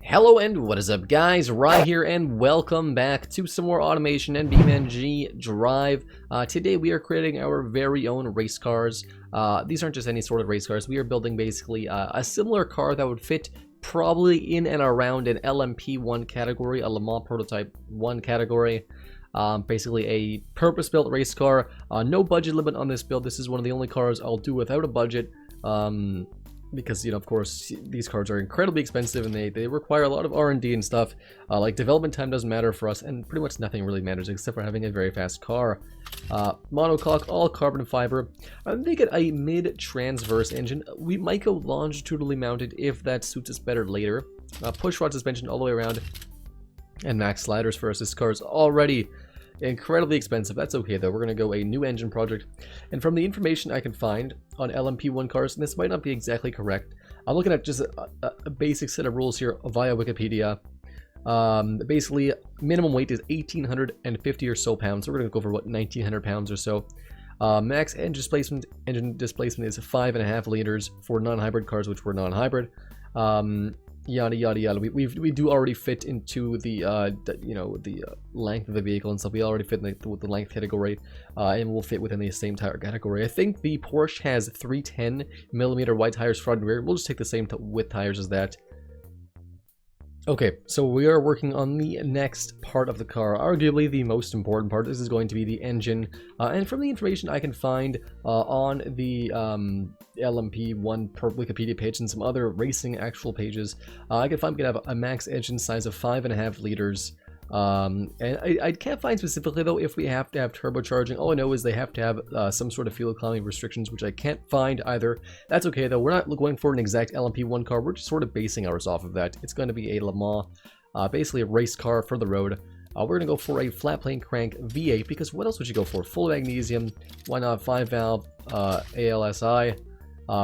Hello and what is up guys, Ryan here and welcome back to some more automation and BeamNG.Drive. Today we are creating our very own race cars. These aren't just any sort of race cars, we are building basically a similar car that would fit probably in and around an LMP1 category, a Le Mans Prototype 1 category. Basically a purpose-built race car. No budget limit on this build. This is one of the only cars I'll do without a budget. Because, you know, of course, these cars are incredibly expensive and they require a lot of R&D and stuff. Like, development time doesn't matter for us, and pretty much nothing really matters except for having a very fast car. Monocoque, all carbon fiber. I'm thinking a mid-transverse engine. We might go longitudinally mounted if that suits us better later. Push-rod suspension all the way around. And max sliders for us. This car is already incredibly expensive. That's okay though. We're going to go a new engine project. And from the information I can find on LMP1 cars, and this might not be exactly correct, I'm looking at just a basic set of rules here via Wikipedia. Basically, minimum weight is 1,850 or so pounds. So we're going to go for what, 1,900 pounds or so. Max engine displacement is 5.5 liters for non-hybrid cars, which were non-hybrid. Yada yada yada. We do already fit into the length of the vehicle and stuff. We already fit in the length category, and we'll fit within the same tire category. I think the Porsche has 310mm wide tires front and rear. We'll just take the same width tires as that. Okay, so we are working on the next part of the car, arguably the most important part. This is going to be the engine, and from the information I can find on the LMP1 Wikipedia page and some other racing actual pages, I can find we can have a max engine size of 5.5 liters. And I can't find specifically though if we have to have turbocharging. All I know is they have to have some sort of fuel economy restrictions, which I can't find either. That's okay though. We're not going for an exact LMP1 car. We're just sort of basing ours off of that. It's going to be a Le Mans, basically a race car for the road. We're going to go for a flat plane crank V8 because what else would you go for? Full magnesium, why not 5-valve ALSI?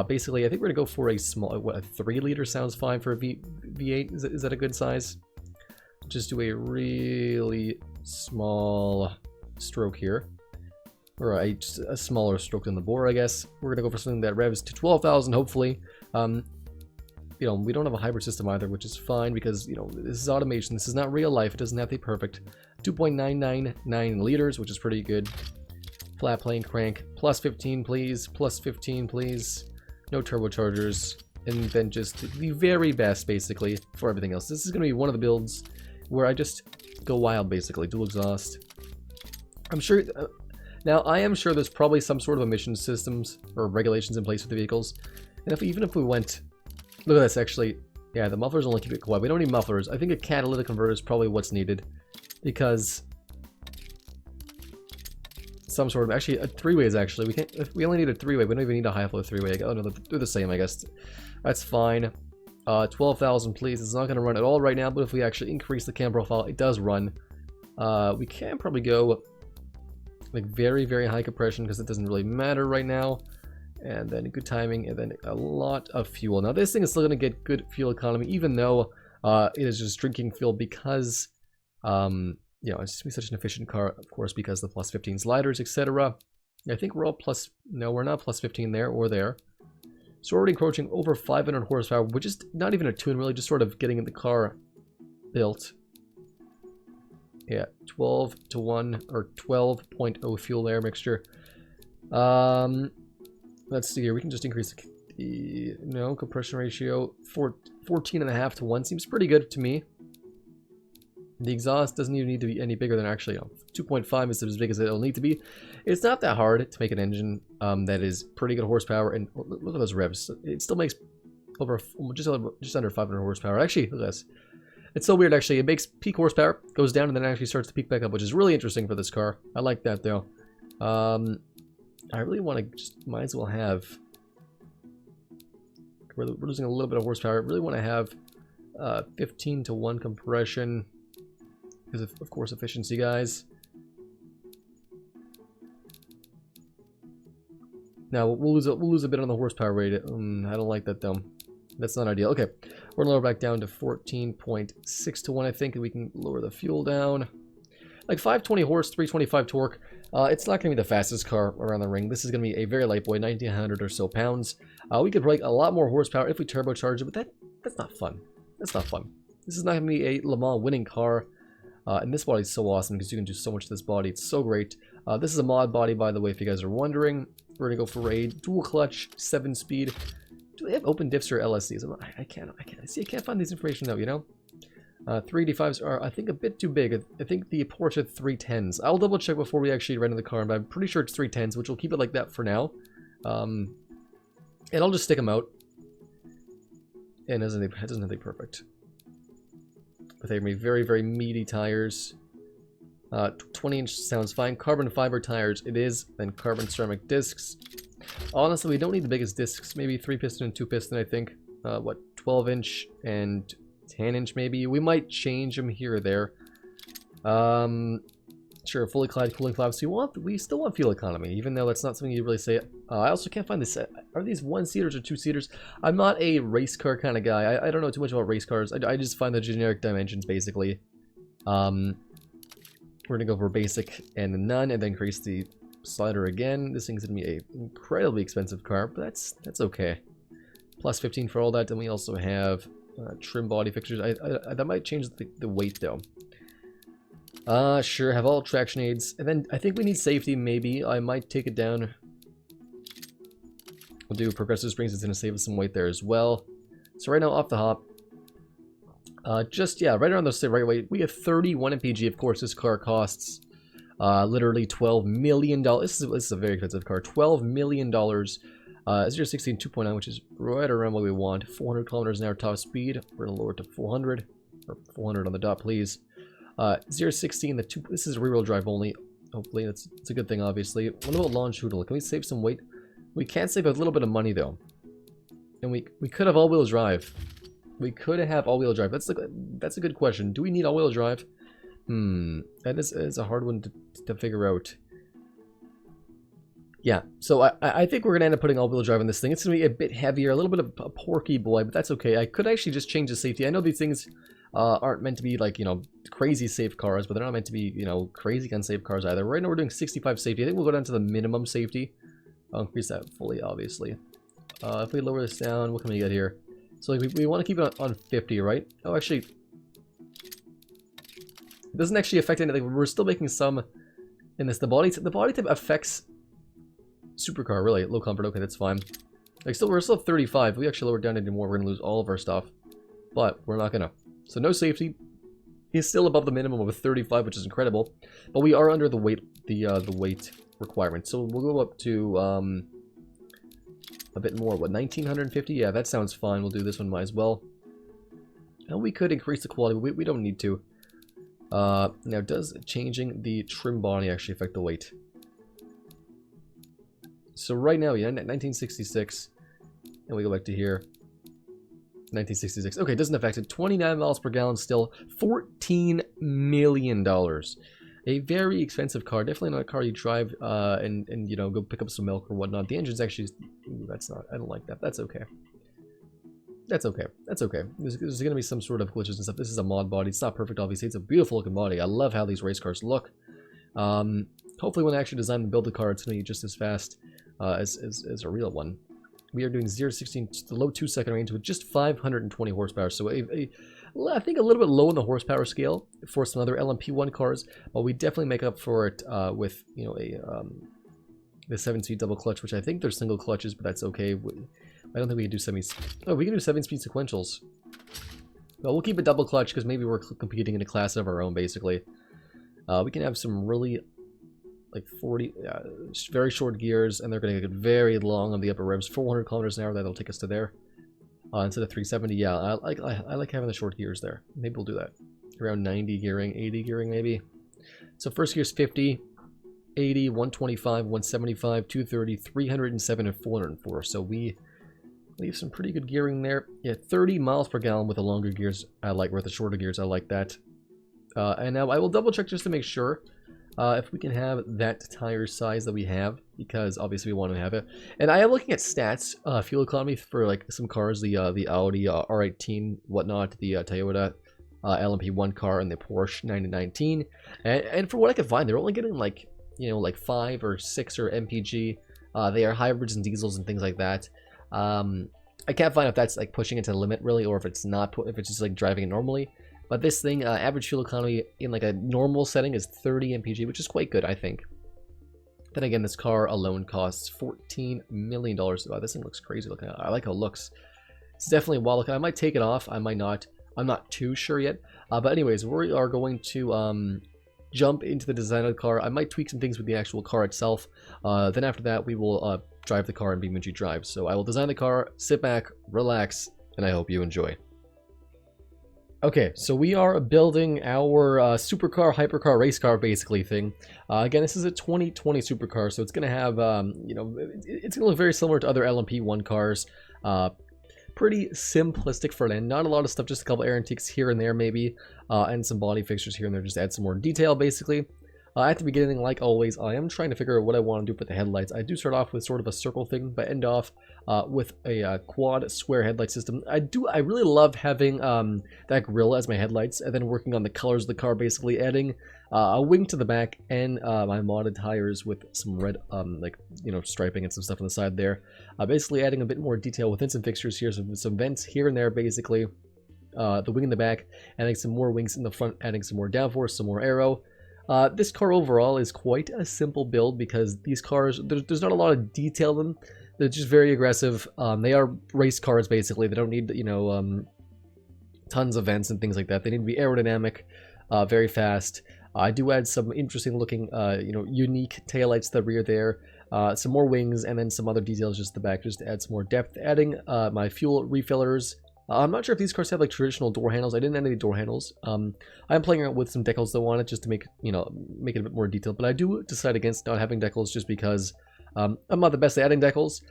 Basically, I think we're going to go for a small, what, a 3-liter sounds fine for a V8. Is that a good size? Just do a really small stroke here, or just a smaller stroke than the bore, I guess. We're gonna go for something that revs to 12,000, hopefully. You know, we don't have a hybrid system either, which is fine because, you know, this is automation. This is not real life. It doesn't have to be perfect. 2.999 liters, which is pretty good. Flat plane crank, plus 15, please. Plus 15, please. No turbochargers, and then just the very best, basically, for everything else. This is gonna be one of the builds where I just go wild, basically. Dual exhaust. I'm sure... now, I am sure there's probably some sort of emission systems or regulations in place for the vehicles. And even if we went... Look at this, actually. Yeah, the mufflers only keep it quiet. We don't need mufflers. I think a catalytic converter is probably what's needed. Because... some sort of... Actually, a 3-ways, actually. We can't... If we only need a 3-way. We don't even need a high-flow 3-way. Oh, no, they're the same, I guess. That's fine. 12,000, please. It's not going to run at all right now, but if we actually increase the cam profile, it does run. We can probably go like very, very high compression because it doesn't really matter right now. And then good timing, and then a lot of fuel. Now, this thing is still going to get good fuel economy, even though it is just drinking fuel because, you know, it's just such an efficient car, of course, because of the plus 15 sliders, etc. I think we're all plus... No, we're not plus 15 there or there. So we're already encroaching over 500 horsepower, which is not even a tune, really, just sort of getting the car built. Yeah, 12 to 1, or 12.0 fuel air mixture. Let's see here, we can just increase the no, compression ratio, 14.5 to 1, seems pretty good to me. The exhaust doesn't even need to be any bigger than actually, 2.5 is as big as it'll need to be. It's not that hard to make an engine that is pretty good horsepower, and look at those revs. It still makes over just under 500 horsepower. Actually, look at this. It's so weird, actually. It makes peak horsepower, goes down, and then actually starts to peak back up, which is really interesting for this car. I like that, though. I really want to just, might as well have... We're losing a little bit of horsepower. I really want to have 15 to 1 compression. Because of course, efficiency, guys. Now we'll lose a bit on the horsepower rate. I don't like that though. That's not ideal. Okay, we're gonna lower back down to 14.6 to 1. I think we can lower the fuel down. Like 520 horse, 325 torque. It's not gonna be the fastest car around the ring. This is gonna be a very light boy, 1,900 or so pounds. We could break a lot more horsepower if we turbocharge it, but that's not fun. That's not fun. This is not going to be a Le Mans winning car. And this body is so awesome because you can do so much to this body. It's so great. This is a mod body, by the way, if you guys are wondering. We're going to go for a dual clutch, 7-speed. Do they have open diffs or LSCs? I can't find this information out, you know? 385s are, I think, a bit too big. I think the Porsche 310s. I'll double check before we actually render the car, but I'm pretty sure it's 310s, which we'll keep it like that for now. And I'll just stick them out. And it doesn't have to be perfect. But they're going to be very, very meaty tires. 20-inch sounds fine. Carbon fiber tires it is. Then carbon ceramic discs. Honestly, we don't need the biggest discs. Maybe 3-piston and 2-piston, I think. What, 12-inch and 10-inch maybe? We might change them here or there. Sure, fully clad cooling flaps. We still want fuel economy, even though that's not something you really say. I also can't find this. Are these 1-seaters or 2-seaters? I'm not a race car kind of guy. I don't know too much about race cars. I just find the generic dimensions, basically. We're gonna go for basic and none, and then increase the slider again. This thing's gonna be an incredibly expensive car, but that's okay. Plus 15 for all that. Then we also have trim body fixtures. That might change the weight though. Sure, have all traction aids. And then I think we need safety, maybe. I might take it down. We'll do progressive springs. It's going to save us some weight there as well. So right now, off the hop. Yeah, right around the right weight. We have 31 mpg. Of course, this car costs literally $12 million. This is a very expensive car. $12 million. 0-16 2.9, which is right around what we want. 400 kilometers an hour top speed. We're going to lower it to 400. Or 400 on the dot, please. 0-16, this is rear-wheel drive only. Hopefully, it's a good thing, obviously. What about longitudinal? Can we save some weight? We can save a little bit of money, though. And we could have all-wheel drive. We could have all-wheel drive. That's a good question. Do we need all-wheel drive? That is a hard one to figure out. Yeah, so I think we're going to end up putting all-wheel drive on this thing. It's going to be a bit heavier, a little bit of a porky boy, but that's okay. I could actually just change the safety. I know these things aren't meant to be, like, you know, crazy safe cars, but they're not meant to be, you know, crazy unsafe cars either. Right now we're doing 65 safety. I think we'll go down to the minimum safety. I'll increase that fully, obviously. If we lower this down, what can we get here? So like, we want to keep it on 50, right? Oh, actually, it doesn't actually affect anything. We're still making some in this. The body type affects supercar, really. Low comfort, okay, that's fine. Like, we're still 35. If we actually lower it down anymore, we're going to lose all of our stuff. But we're not going to. So no safety. He's still above the minimum of a 35, which is incredible. But we are under the weight requirement. So we'll go up to a bit more. What, 1950? Yeah, that sounds fine. We'll do this one, might as well. And we could increase the quality, but we don't need to. Now, does changing the trim body actually affect the weight? So right now, yeah, 1966, and we go back to here. 1966. Okay, doesn't affect it. 29 miles per gallon still. $14 million. A very expensive car. Definitely not a car you drive and you know, go pick up some milk or whatnot. The engine's actually... Ooh, that's not... I don't like that. That's okay. That's okay. That's okay. There's going to be some sort of glitches and stuff. This is a mod body. It's not perfect, obviously. It's a beautiful looking body. I love how these race cars look. Hopefully when I actually design and build the car, it's going to be just as fast as a real one. We are doing 0-16 to the low 2-second range with just 520 horsepower. So I think a little bit low on the horsepower scale for some other LMP1 cars, but we definitely make up for it with, you know, the 7-speed double clutch, which I think they're single clutches, but that's okay. I don't think we can do 7-speed. Oh, we can do 7-speed sequentials. Well, we'll keep a double clutch because maybe we're competing in a class of our own, basically. We can have some really, like 40, very short gears, and they're going to get very long on the upper revs. 400 kilometers an hour, that'll take us to there. Instead of 370, yeah, I like having the short gears there. Maybe we'll do that. Around 90 gearing, 80 gearing maybe. So first gear's 50, 80, 125, 175, 230, 307, and 404. So we leave some pretty good gearing there. Yeah, 30 miles per gallon with the longer gears. I like, with the shorter gears, I like that. And now I will double check just to make sure if we can have that tire size that we have, because obviously we want to have it. And I am looking at stats, fuel economy for like some cars, the Audi R18, whatnot, the Toyota LMP1 car, and the Porsche 919. And for what I could find, they're only getting like, you know, like 5 or 6 or MPG. They are hybrids and diesels and things like that. I can't find if that's like pushing it to the limit really, or if it's not, if it's just like driving it normally. But this thing, average fuel economy in like a normal setting is 30 mpg, which is quite good, I think. Then again, this car alone costs $14 million to buy. This thing looks crazy looking. I like how it looks. It's definitely wild looking. I might take it off. I might not. I'm not too sure yet. But anyways, we are going to jump into the design of the car. I might tweak some things with the actual car itself. Then after that, we will drive the car in BeamNG.Drive. So I will design the car, sit back, relax, and I hope you enjoy. Okay, so we are building our supercar, hypercar, race car basically thing. Again, this is a 2020 supercar, so it's going to have, you know, it's going to look very similar to other LMP1 cars. Pretty simplistic for then. Not a lot of stuff, just a couple air intakes here and there maybe, and some body fixtures here and there, just add some more detail basically. At the beginning, like always, I am trying to figure out what I want to do for the headlights. I do start off with sort of a circle thing, but end off with a quad square headlight system. I really love having that grille as my headlights, and then working on the colors of the car, basically adding a wing to the back and my modded tires with some red, like, you know, striping and some stuff on the side there. Basically adding a bit more detail within some fixtures here, some vents here and there, basically. The wing in the back, adding some more wings in the front, adding some more downforce, some more aero. This car overall is quite a simple build because these cars, there's not a lot of detail in them. They're just very aggressive. They are race cars basically. They don't need, you know, tons of vents and things like that. They need to be aerodynamic, very fast. I do add some interesting looking, you know, unique taillights to the rear there. Some more wings and then some other details just the back, just to add some more depth. Adding my fuel refillers. I'm not sure if these cars have like traditional door handles. I didn't add any door handles. I'm playing around with some decals though on it just to make, you know, make it a bit more detailed. But I do decide against not having decals just because I'm not the best at adding decals.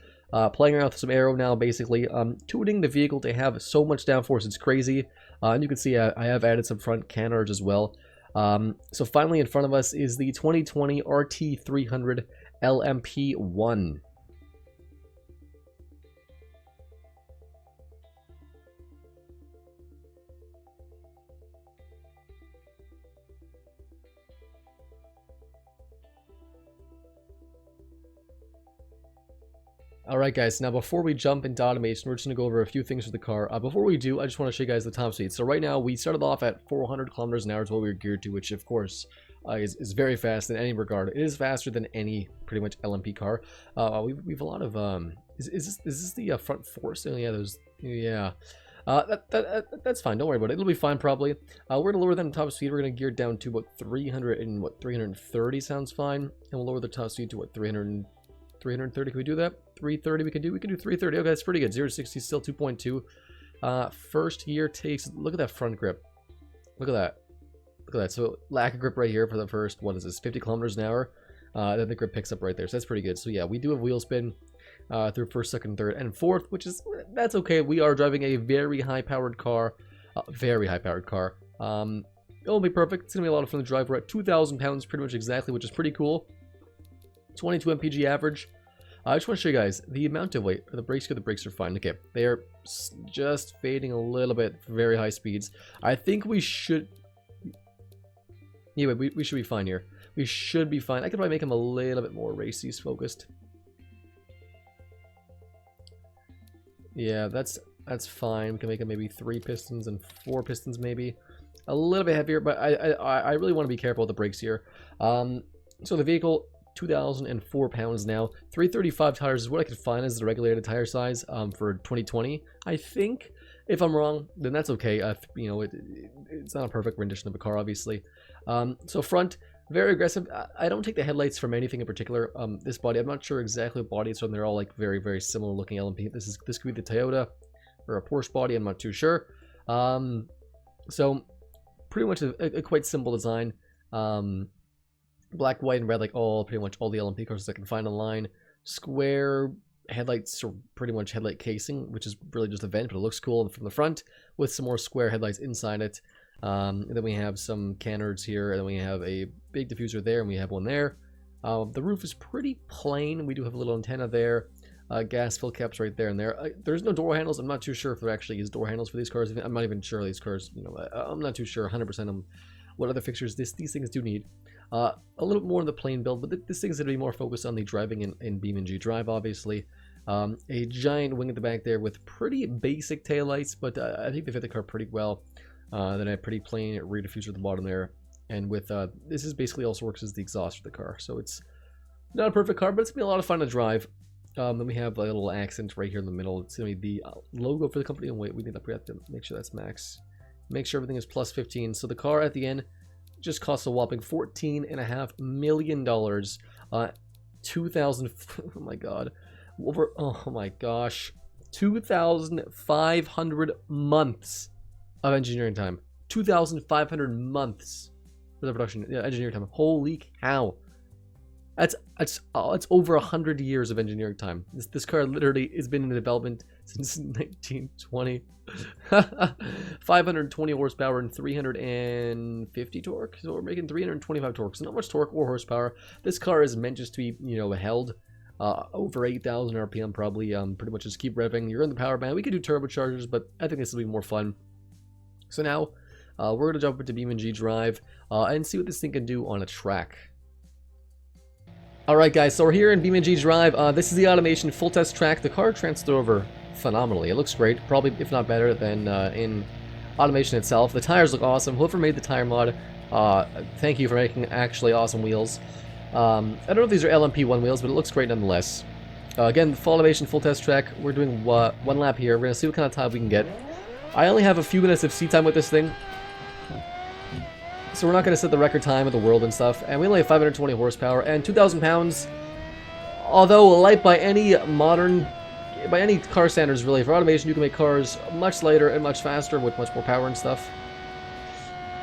Playing around with some aero now, basically. Tuning the vehicle to have so much downforce, it's crazy. And you can see I have added some front canards as well. So finally in front of us is the 2020 RT300 LMP1. Alright guys, now before we jump into automation, we're just going to go over a few things with the car. Before we do, I just want to show you guys the top speed. So right now, we started off at 400 kilometers an hour is what we were geared to, which of course is very fast in any regard. It is faster than any pretty much LMP car. We've a lot of, is this the front force? Oh yeah, there's, yeah. That's fine, don't worry about it. It'll be fine probably. We're going to lower the top speed. We're going to gear it down to about 300 and what, 330 sounds fine. And we'll lower the top speed to what, 330, can we do that? 330 we can do 330. Okay, that's pretty good. 0 to 60 still 2.2. First gear takes, look at that front grip. Look at that. Look at that. So lack of grip right here for the first, what is this, 50 kilometers an hour. Then the grip picks up right there. So that's pretty good. So yeah, we do have wheel spin through first, second, third, and fourth, which is, that's okay. We are driving a very high-powered car. Very high-powered car. It'll be perfect. It's going to be a lot of fun to drive. We're at 2,000 pounds pretty much exactly, which is pretty cool. 22 mpg average. I just want to show you guys the amount of weight. The brakes are fine. Okay, they are just fading a little bit for very high speeds. I think we should. Yeah, we should be fine here. We should be fine. I could probably make them a little bit more racy focused. Yeah, that's fine. We can make them maybe 3 pistons and 4 pistons maybe. A little bit heavier, but I really want to be careful with the brakes here. So the vehicle, 2,004 pounds now. 335 tires is what I could find as the regulated tire size for 2020. I think, if I'm wrong, then that's okay. You know, it's not a perfect rendition of a car, obviously. So front, very aggressive. I don't take the headlights from anything in particular. This body, I'm not sure exactly what body it's from. They're all like very, very similar looking LMP. This could be the Toyota or a Porsche body. I'm not too sure. So pretty much a quite simple design. Black, white, and red, like pretty much all the LMP cars I can find online. Square headlights, or pretty much headlight casing, which is really just a vent, but it looks cool from the front with some more square headlights inside it. And then we have some canards here, and then we have a big diffuser there, and we have one there. The roof is pretty plain. We do have a little antenna there. Gas fill caps right there and there. There's no door handles. I'm not too sure if there actually is door handles for these cars. I'm not even sure these cars, you know, I'm not too sure 100% on what other fixtures these things do need. A little bit more in the plain build, but this thing is going to be more focused on the driving in BeamNG.Drive, obviously. A giant wing at the back there with pretty basic taillights, but I think they fit the car pretty well. Then a pretty plain rear diffuser at the bottom there. And with this is basically also works as the exhaust for the car. So it's not a perfect car, but it's going to be a lot of fun to drive. Then we have a little accent right here in the middle. It's going to be the logo for the company. And wait, we have to make sure that's max. Make sure everything is plus 15. So the car at the end just costs a whopping $14.5 million. 2,000. Oh my god. Oh my gosh. 2,500 months of engineering time. 2,500 months for the production engineering time. Holy cow. That's over 100 years of engineering time. This car literally has been in development since 1920. 520 horsepower and 350 torque. So we're making 325 torque. So not much torque or horsepower. This car is meant just to be, you know, held over 8,000 RPM probably. Pretty much just keep revving. You're in the power band. We could do turbochargers, but I think this will be more fun. So now we're going to jump into BeamNG.Drive and see what this thing can do on a track. Alright guys, so we're here in BeamNG.Drive. This is the automation full test track. The car transferred over phenomenally. It looks great, probably if not better than in automation itself. The tires look awesome. Whoever made the tire mod, thank you for making actually awesome wheels. I don't know if these are LMP1 wheels, but it looks great nonetheless. Again, the full automation full test track. We're doing one lap here. We're going to see what kind of time we can get. I only have a few minutes of seat time with this thing, so we're not going to set the record time of the world and stuff. And we only have 520 horsepower and 2,000 pounds. Although light by any car standards, really. For automation, you can make cars much lighter and much faster with much more power and stuff.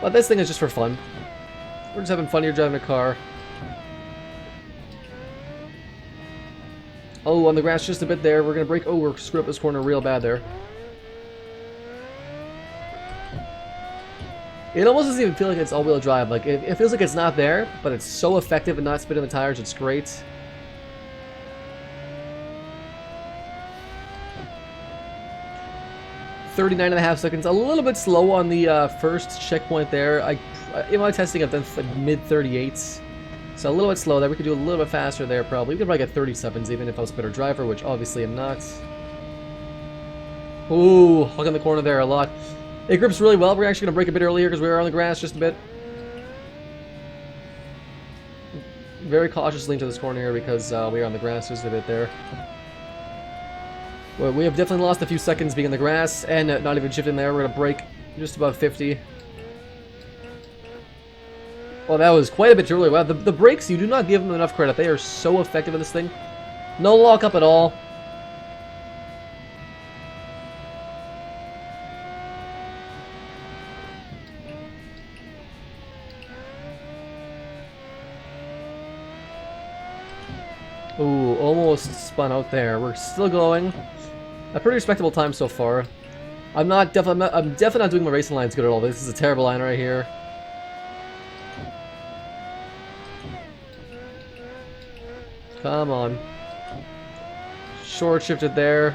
But this thing is just for fun. We're just having fun here driving a car. Oh, on the grass just a bit there. We're going to brake. Oh, we're screwing up this corner real bad there. It almost doesn't even feel like it's all-wheel drive. Like, it feels like it's not there, but it's so effective and not spinning the tires. It's great. .39.5 seconds. A little bit slow on the first checkpoint there. In my testing, I've done like mid-38s. So a little bit slow there. We could do a little bit faster there, probably. We could probably get 37s even if I was a better driver, which obviously I'm not. Ooh, hug in the corner there a lot. It grips really well. We're actually going to brake a bit earlier because we were on the grass just a bit. Very cautiously into this corner here because we are on the grass just a bit there. Well, we have definitely lost a few seconds being in the grass and not even shifting there. We're going to brake just above 50. Well, that was quite a bit too early. Wow, the brakes, you do not give them enough credit. They are so effective in this thing. No lock up at all. Ooh, almost spun out there. We're still going. A pretty respectable time so far. I'm definitely not doing my racing lines good at all. This is a terrible line right here. Come on. Short shifted there.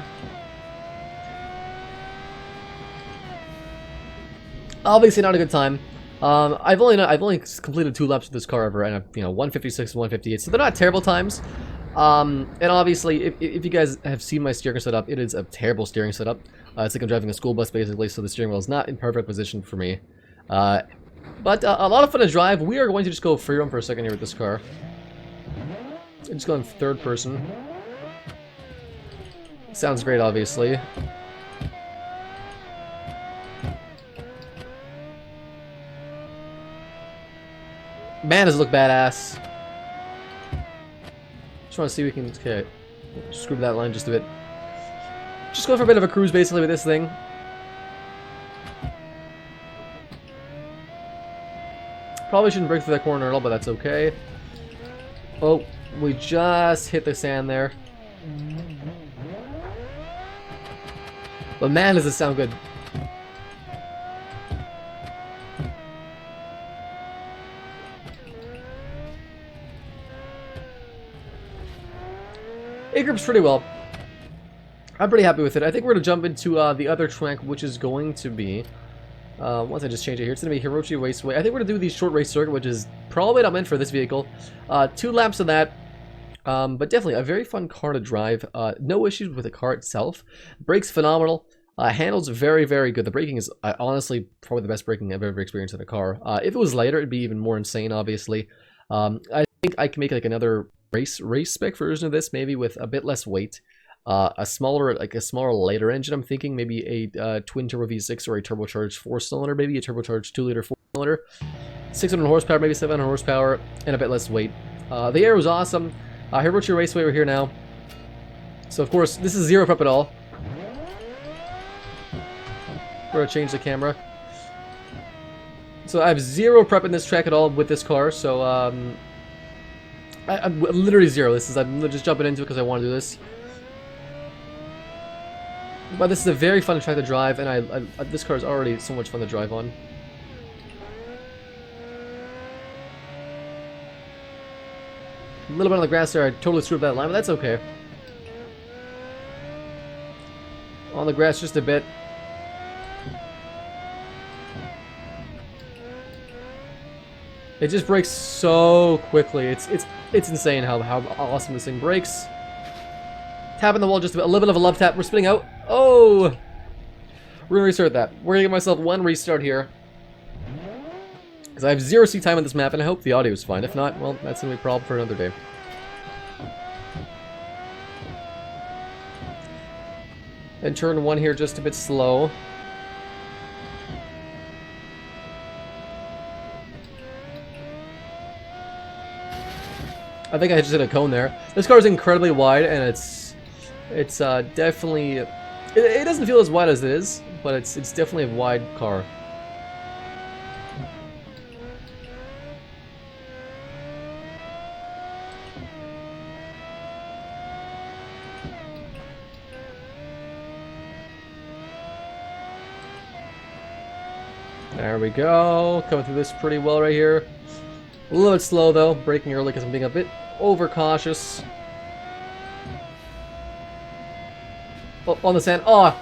Obviously not a good time. I've only completed 2 laps with this car ever, and 156 and 158. So they're not terrible times. And obviously, if you guys have seen my steering setup, it is a terrible steering setup. It's like I'm driving a school bus, basically, so the steering wheel is not in perfect position for me. But a lot of fun to drive. We are going to just go free roam for a second here with this car. Just go in third person. Sounds great, obviously. Man, does it look badass. Just want to see if we can... Okay, screw that line just a bit. Just go for a bit of a cruise, basically, with this thing. Probably shouldn't break through that corner at all, but that's okay. Oh, we just hit the sand there. But man, does this sound good. It grips pretty well. I'm pretty happy with it. I think we're going to jump into the other track, which is going to be... once I just change it here, it's going to be Hirochi Raceway. I think we're going to do the short race circuit, which is probably not meant for this vehicle. 2 laps of that. But definitely a very fun car to drive. No issues with the car itself. Brakes phenomenal. Handles very, very good. The braking is honestly probably the best braking I've ever experienced in a car. If it was lighter, it'd be even more insane, obviously. I think I can make like another race spec version of this, maybe with a bit less weight. A smaller, lighter engine. I'm thinking maybe a twin turbo V6 or a turbocharged 4-cylinder, maybe a turbocharged 2-liter 4-cylinder. 600 horsepower, maybe 700 horsepower, and a bit less weight. The air was awesome. Here, Virtual Raceway, we're here now. So of course, this is zero prep at all. We're gonna change the camera. So I have zero prep in this track at all with this car. So I'm literally zero. I'm just jumping into it because I want to do this. But this is a very fun track to drive, and this car is already so much fun to drive on. A little bit on the grass there. I totally screwed up that line, but that's okay. On the grass just a bit. It just brakes so quickly. It's insane how awesome this thing brakes. Tapping the wall just a bit. A little bit of a love tap. We're spinning out. Oh! We're gonna restart that. We're gonna give myself one restart here. Because I have zero seat time on this map, and I hope the audio is fine. If not, well, that's gonna be a problem for another day. And turn 1 here just a bit slow. I think I just hit a cone there. This car is incredibly wide, and it's definitely... It doesn't feel as wide as it is, but it's definitely a wide car. There we go. Coming through this pretty well right here. A little bit slow though, braking early because I'm being a bit overcautious. Oh, on the sand. Oh,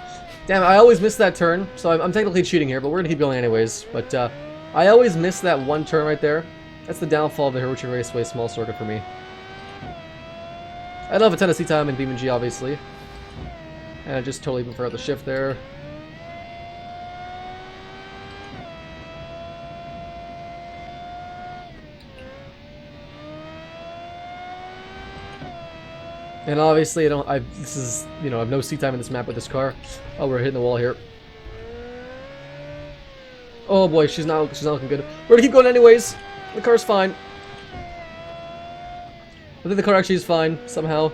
damn it, I always miss that turn. So I'm technically cheating here, but we're gonna keep going anyways. But I always miss that one turn right there. That's the downfall of the Hirochi Raceway small circuit for me. I don't have a ton of seat time in BeamNG, obviously. And I just totally forgot the shift there. And obviously, I have no seat time in this map with this car. Oh, we're hitting the wall here. Oh boy, she's not looking good. We're gonna keep going anyways. The car's fine. I think the car actually is fine somehow.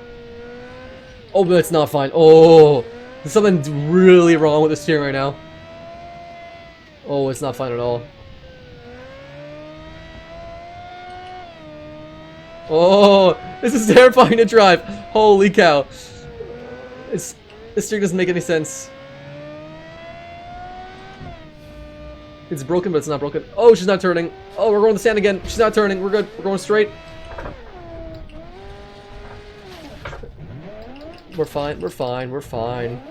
Oh, but it's not fine. Oh, there's something really wrong with the steering right now. Oh, it's not fine at all. Oh, this is terrifying to drive. Holy cow. This steering doesn't make any sense. It's broken, but it's not broken. Oh, she's not turning. Oh, we're going to the sand again. She's not turning. We're good. We're going straight. We're fine. We're fine. We're fine.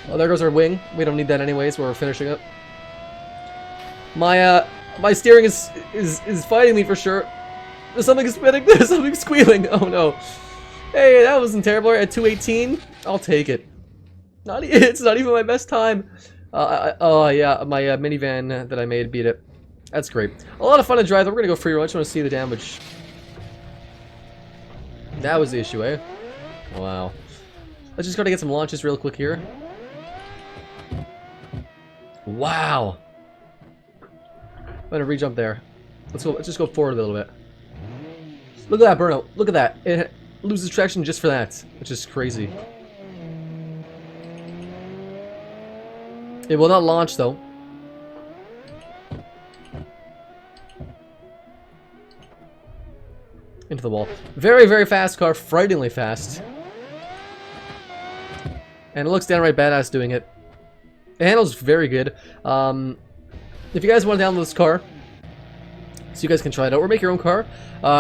Oh, there goes our wing. We don't need that anyways. We're finishing up. My steering is fighting me for sure. There's something spinning. There's something squealing. Oh no. Hey, that wasn't terrible. At 218, I'll take it. It's not even my best time. Oh yeah, my minivan that I made beat it. That's great. A lot of fun to drive. We're gonna go free run. I just want to see the damage. That was the issue, eh? Wow. Let's just go to get some launches real quick here. Wow. I'm gonna re-jump there. Let's just go forward a little bit. Look at that burnout. Look at that. It loses traction just for that, which is crazy. It will not launch though. Into the wall. Very, very fast car. Frighteningly fast. And it looks downright badass doing it. It handles very good. If you guys want to download this car, so you guys can try it out or make your own car,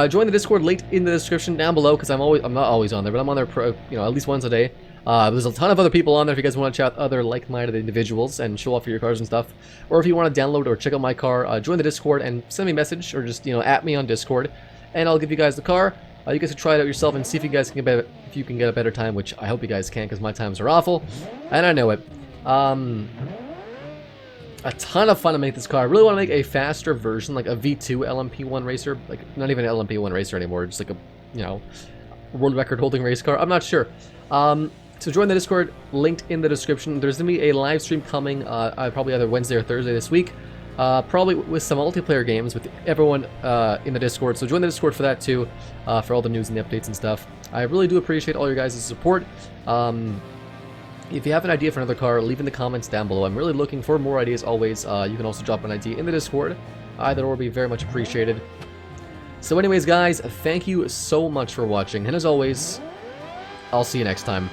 join the Discord linked in the description down below, because I'm not always on there, but I'm on there at least once a day. There's a ton of other people on there if you guys want to chat with other like-minded individuals and show off your cars and stuff. Or if you want to download or check out my car, join the Discord and send me a message, or just at me on Discord. and I'll give you guys the car. You guys can try it out yourself and see if you guys can get a better time, which I hope you guys can, because my times are awful, and I know it. A ton of fun to make this car. I really want to make a faster version, like a V2 LMP1 racer, like not even an LMP1 racer anymore, just like a, you know, world record holding race car. I'm not sure. So join the Discord, linked in the description. There's gonna be a live stream coming, probably either Wednesday or Thursday this week, probably with some multiplayer games with everyone in the Discord. So join the Discord for that too, for all the news and the updates and stuff. I really do appreciate all your guys' support. If you have an idea for another car, leave in the comments down below. I'm really looking for more ideas always. You can also drop an idea in the Discord. Either or will be very much appreciated. So anyways, guys, thank you so much for watching. And as always, I'll see you next time.